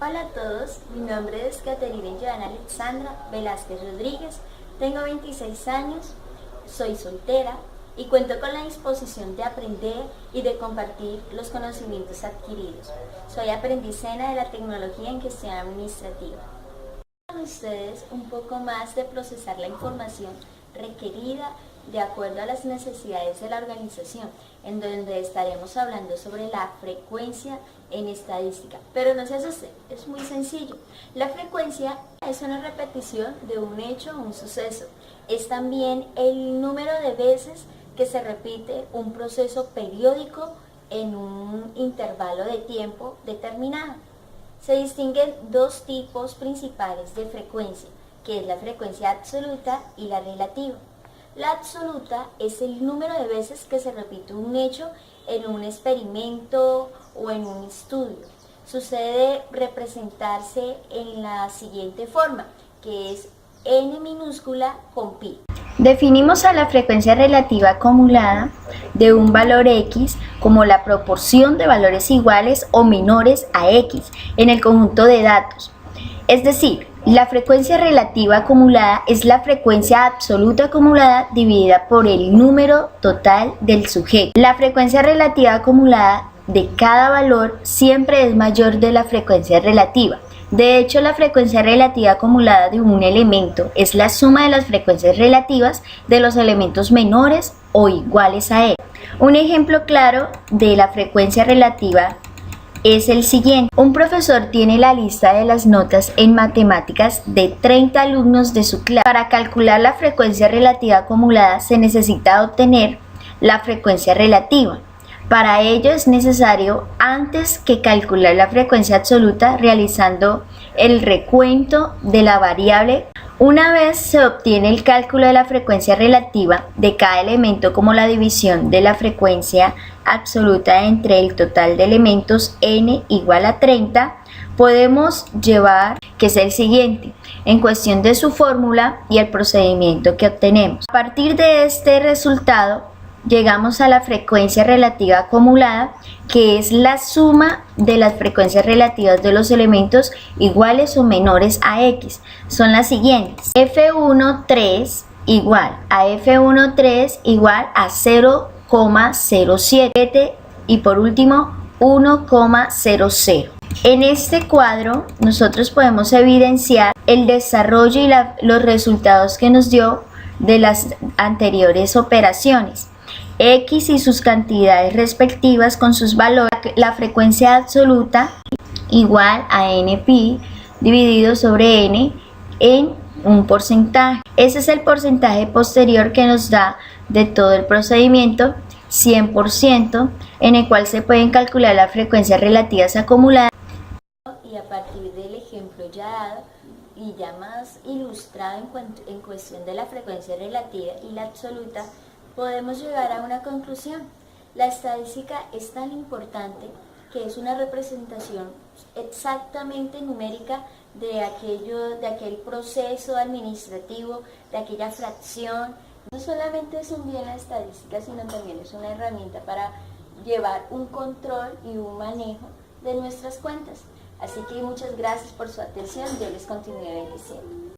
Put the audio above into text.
Hola a todos, mi nombre es Caterina Joana Alexandra Velázquez Rodríguez, tengo 26 años, soy soltera y cuento con la disposición de aprender y de compartir los conocimientos adquiridos. Soy aprendicena de la tecnología en gestión administrativa. Con ustedes un poco más de procesar la información requerida de acuerdo a las necesidades de la organización, en donde estaremos hablando sobre la frecuencia en estadística. Pero no se asusten, es muy sencillo. La frecuencia es una repetición de un hecho o un suceso. Es también el número de veces que se repite un proceso periódico en un intervalo de tiempo determinado. Se distinguen dos tipos principales de frecuencia, que es la frecuencia absoluta y la relativa. La absoluta es el número de veces que se repite un hecho en un experimento o en un estudio. Sucede representarse en la siguiente forma, que es n minúscula con pi. Definimos a la frecuencia relativa acumulada de un valor x como la proporción de valores iguales o menores a x en el conjunto de datos. Es decir, la frecuencia relativa acumulada es la frecuencia absoluta acumulada dividida por el número total del sujeto. La frecuencia relativa acumulada de cada valor siempre es mayor de la frecuencia relativa. De hecho, la frecuencia relativa acumulada de un elemento es la suma de las frecuencias relativas de los elementos menores o iguales a él. Un ejemplo claro de la frecuencia relativa es el siguiente. Un profesor tiene la lista de las notas en matemáticas de 30 alumnos de su clase. Para calcular la frecuencia relativa acumulada se necesita obtener la frecuencia relativa. Para ello es necesario, antes que calcular la frecuencia absoluta, realizando el recuento de la variable. Una vez se obtiene el cálculo de la frecuencia relativa de cada elemento como la división de la frecuencia absoluta entre el total de elementos n igual a 30, podemos llevar que es el siguiente, en cuestión de su fórmula y el procedimiento que obtenemos. A partir de este resultado, llegamos a la frecuencia relativa acumulada, que es la suma de las frecuencias relativas de los elementos iguales o menores a x. Son las siguientes: f1,3 igual a f1,3 igual a 0,07 y por último 1,00. En este cuadro nosotros podemos evidenciar el desarrollo y los resultados que nos dio de las anteriores operaciones. X y sus cantidades respectivas con sus valores, la frecuencia absoluta igual a npi dividido sobre n en un porcentaje. Ese es el porcentaje posterior que nos da de todo el procedimiento, 100%, en el cual se pueden calcular las frecuencias relativas acumuladas. Y a partir del ejemplo ya dado y ya más ilustrado en cuestión de la frecuencia relativa y la absoluta, podemos llegar a una conclusión. La estadística es tan importante que es una representación exactamente numérica de aquel proceso administrativo, de aquella fracción. No solamente es un bien la estadística, sino también es una herramienta para llevar un control y un manejo de nuestras cuentas. Así que muchas gracias por su atención. Dios les continúe bendiciendo.